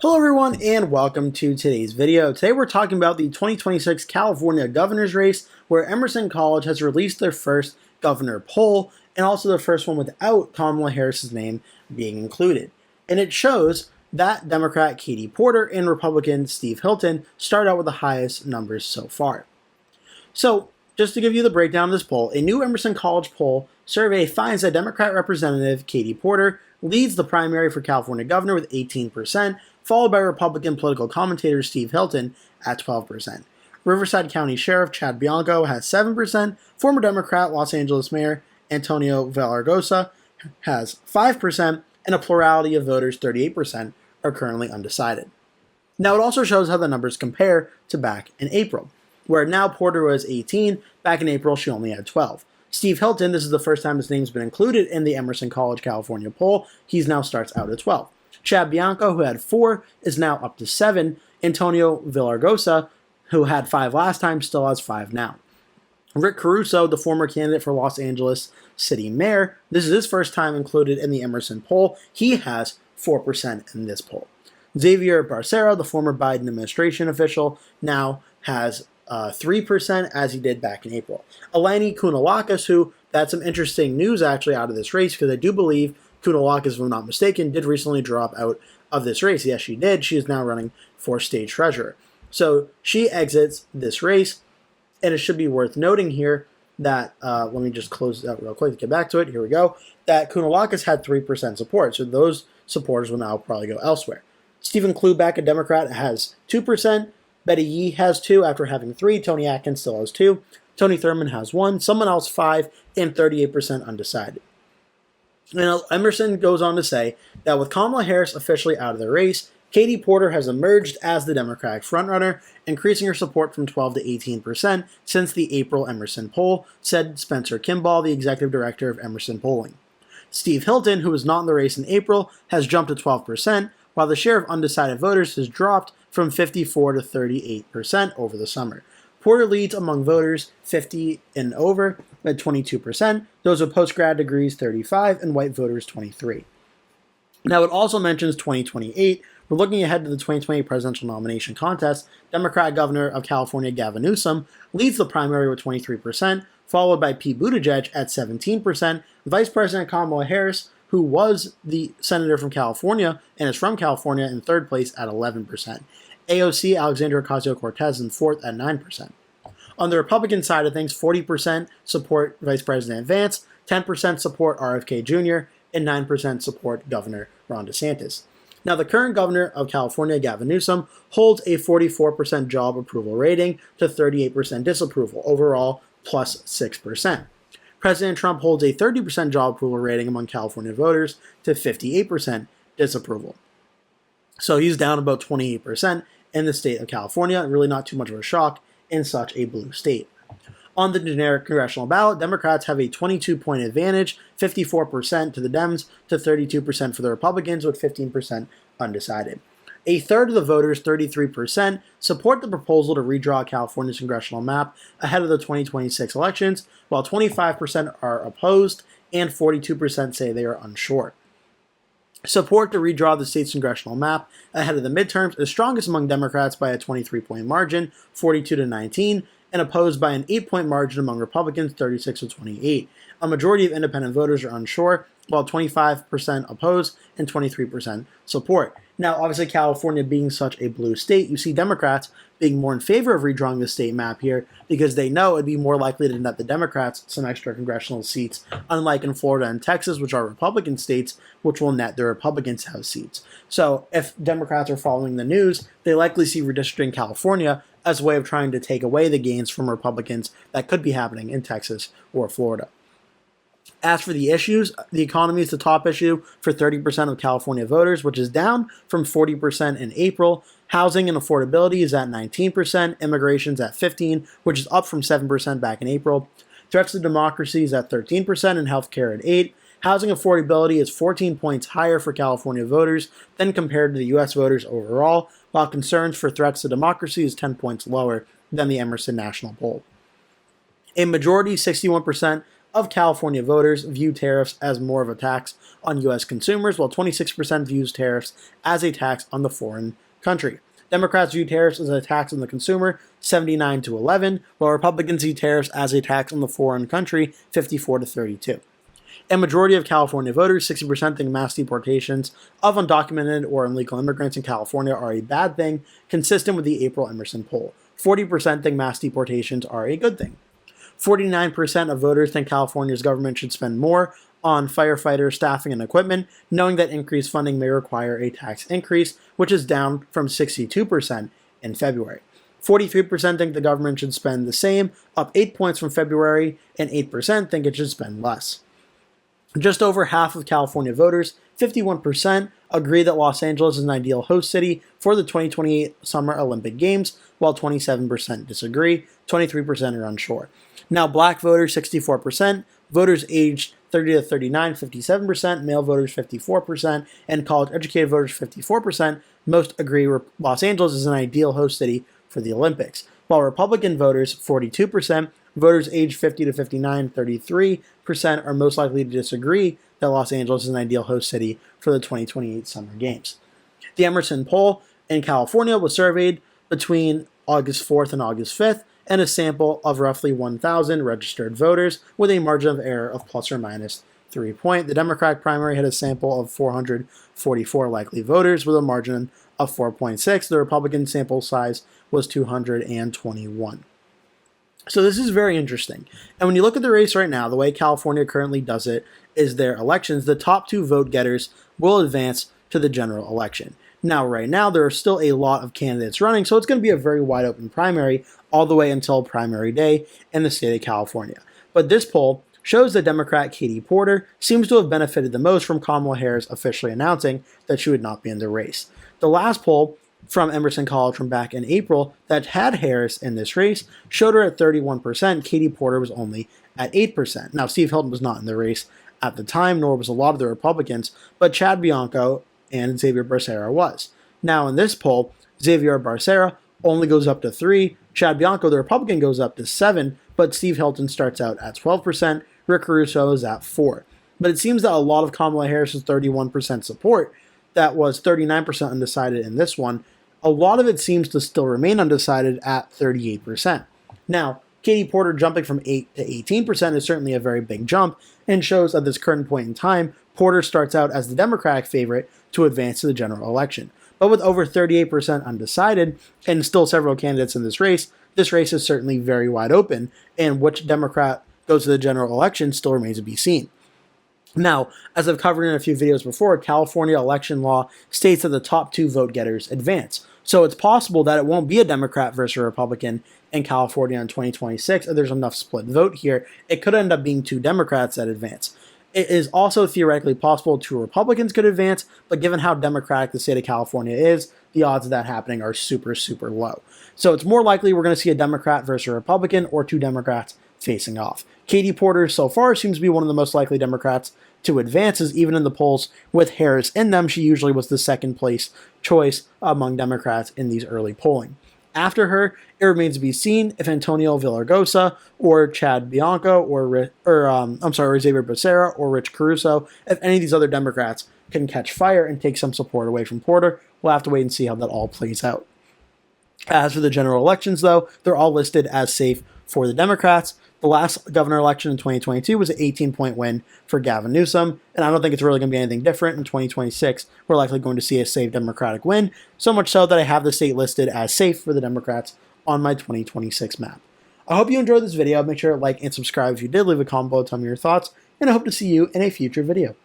Hello everyone and welcome to today's video. Today we're talking about the 2026 California governor's race, where Emerson College has released their first governor poll and also the first one without Kamala Harris's name being included. And it shows that Democrat Katie Porter and Republican Steve Hilton start out with the highest numbers so far. So just to give you the breakdown of this poll, a new Emerson College poll survey finds that Democrat Representative Katie Porter leads the primary for California governor with 18%, followed by Republican political commentator Steve Hilton at 12%. Riverside County Sheriff Chad Bianco has 7%, former Democrat Los Angeles Mayor Antonio Villaraigosa has 5%, and a plurality of voters, 38%, are currently undecided. Now it also shows how the numbers compare to back in April, where now Porter was 18, back in April she only had 12. Steve Hilton, this is the first time his name's been included in the Emerson College California poll, he now starts out at 12. Chad Bianco, who had 4, is now up to 7. Antonio Villaraigosa, who had 5 last time, still has 5 now. Rick Caruso, the former candidate for Los Angeles City Mayor, this is his first time included in the Emerson poll. He has 4% in this poll. Xavier Barcera, the former Biden administration official, now has 3% as he did back in April. Eleni Kounalakis, who, that's some interesting news actually out of this race, because I do believe Kounalakis, if I'm not mistaken, did recently drop out of this race. Yes, she did. She is now running for state treasurer. So she exits this race, and it should be worth noting here that, let me just close it out real quick to get back to it. Here we go. That Kounalakis had 3% support, so those supporters will now probably go elsewhere. Stephen Kluback, a Democrat, has 2%. Betty Yee has 2 after having 3. Tony Atkins still has 2. Tony Thurmond has 1. Someone else 5, and 38% undecided. And Emerson goes on to say that with Kamala Harris officially out of the race, Katie Porter has emerged as the Democratic frontrunner, increasing her support from 12 to 18% since the April Emerson poll, said Spencer Kimball, the executive director of Emerson Polling. Steve Hilton, who was not in the race in April, has jumped to 12%, while the share of undecided voters has dropped from 54 to 38% over the summer. Porter leads among voters 50 and over at 22%, those with post-grad degrees 35%, and white voters 23%. Now it also mentions 2028. We're looking ahead to the 2020 presidential nomination contest. Democrat Governor of California Gavin Newsom leads the primary with 23%, followed by Pete Buttigieg at 17%, Vice President Kamala Harris, who was the senator from California and is from California, in third place at 11%. AOC Alexandria Ocasio-Cortez in fourth at 9%. On the Republican side of things, 40% support Vice President Vance, 10% support RFK Jr., and 9% support Governor Ron DeSantis. Now, the current governor of California, Gavin Newsom, holds a 44% job approval rating to 38% disapproval, overall plus 6%. President Trump holds a 30% job approval rating among California voters to 58% disapproval. So he's down about 28% in the state of California, really not too much of a shock in such a blue state. On the generic congressional ballot, Democrats have a 22-point advantage, 54% to the Dems to 32% for the Republicans, with 15% undecided. A third of the voters, 33%, support the proposal to redraw California's congressional map ahead of the 2026 elections, while 25% are opposed and 42% say they are unsure. Support to redraw the state's congressional map ahead of the midterms is strongest among Democrats by a 23-point margin, 42 to 19, and opposed by an 8-point margin among Republicans, 36 to 28. A majority of independent voters are unsure, while 25% oppose and 23% support. Now, obviously, California being such a blue state, you see Democrats being more in favor of redrawing the state map here because they know it'd be more likely to net the Democrats some extra congressional seats, unlike in Florida and Texas, which are Republican states, which will net the Republicans' House seats. So if Democrats are following the news, they likely see redistricting California as a way of trying to take away the gains from Republicans that could be happening in Texas or Florida. As for the issues, the economy is the top issue for 30% of California voters, which is down from 40% in April. Housing and affordability is at 19%, immigration is at 15%, which is up from 7% back in April. Threats to democracy is at 13%, and healthcare at 8%. Housing affordability is 14 points higher for California voters than compared to the U.S. voters overall, while concerns for threats to democracy is 10 points lower than the Emerson National Poll. A majority, 61%, of California voters view tariffs as more of a tax on U.S. consumers, while 26% views tariffs as a tax on the foreign country. Democrats view tariffs as a tax on the consumer, 79 to 11, while Republicans view tariffs as a tax on the foreign country, 54 to 32. A majority of California voters, 60%, think mass deportations of undocumented or illegal immigrants in California are a bad thing, consistent with the April Emerson poll. 40% think mass deportations are a good thing. 49% of voters think California's government should spend more on firefighters, staffing, and equipment, knowing that increased funding may require a tax increase, which is down from 62% in February. 43% think the government should spend the same, up 8 points from February, and 8% think it should spend less. Just over half of California voters, 51%, agree that Los Angeles is an ideal host city for the 2028 Summer Olympic Games, while 27% disagree, 23% are unsure. Now, black voters, 64%, voters aged 30 to 39, 57%, male voters, 54%, and college-educated voters, 54%, most agree Los Angeles is an ideal host city for the Olympics, while Republican voters, 42%, voters aged 50 to 59, 33% are most likely to disagree that Los Angeles is an ideal host city for the 2028 Summer Games. The Emerson poll in California was surveyed between August 4th and August 5th, and a sample of roughly 1,000 registered voters with a margin of error of plus or minus 3 points. The Democratic primary had a sample of 444 likely voters with a margin of 4.6. The Republican sample size was 221. So this is very interesting. And when you look at the race right now, the way California currently does it is their elections, the top two vote getters will advance to the general election. Now, right now, there are still a lot of candidates running, so it's going to be a very wide open primary all the way until primary day in the state of California. But this poll shows that Democrat Katie Porter seems to have benefited the most from Kamala Harris officially announcing that she would not be in the race. The last poll from Emerson College from back in April that had Harris in this race showed her at 31%. Katie Porter was only at 8%. Now, Steve Hilton was not in the race at the time, nor was a lot of the Republicans, but Chad Bianco and Xavier Becerra was. Now, in this poll, Xavier Becerra only goes up to 3, Chad Bianco, the Republican, goes up to 7, but Steve Hilton starts out at 12%, Rick Caruso is at 4. But it seems that a lot of Kamala Harris's 31% support, that was 39% undecided in this one, a lot of it seems to still remain undecided at 38%. Now, Katie Porter jumping from 8 to 18% is certainly a very big jump and shows at this current point in time, Porter starts out as the Democratic favorite to advance to the general election. But with over 38% undecided and still several candidates in this race is certainly very wide open, and which Democrat goes to the general election still remains to be seen. Now, as I've covered in a few videos before, California election law states that the top two vote getters advance. So it's possible that it won't be a Democrat versus a Republican in California in 2026, if there's enough split vote here. It could end up being two Democrats that advance. It is also theoretically possible two Republicans could advance, but given how Democratic the state of California is, the odds of that happening are super, super low. So it's more likely we're going to see a Democrat versus a Republican or two Democrats facing off. Katie Porter so far seems to be one of the most likely Democrats to advance, as even in the polls with Harris in them, she usually was the second place choice among Democrats in these early polling. After her, it remains to be seen if Antonio Villaraigosa or Chad Bianco or Xavier Becerra or Rich Caruso, if any of these other Democrats can catch fire and take some support away from Porter. We'll have to wait and see how that all plays out. As for the general elections, though, they're all listed as safe for the Democrats. The last governor election in 2022 was an 18-point win for Gavin Newsom, and I don't think it's really going to be anything different in 2026. We're likely going to see a safe Democratic win, so much so that I have the state listed as safe for the Democrats on my 2026 map. I hope you enjoyed this video. Make sure to like and subscribe if you did. Leave a comment below, tell me your thoughts, and I hope to see you in a future video.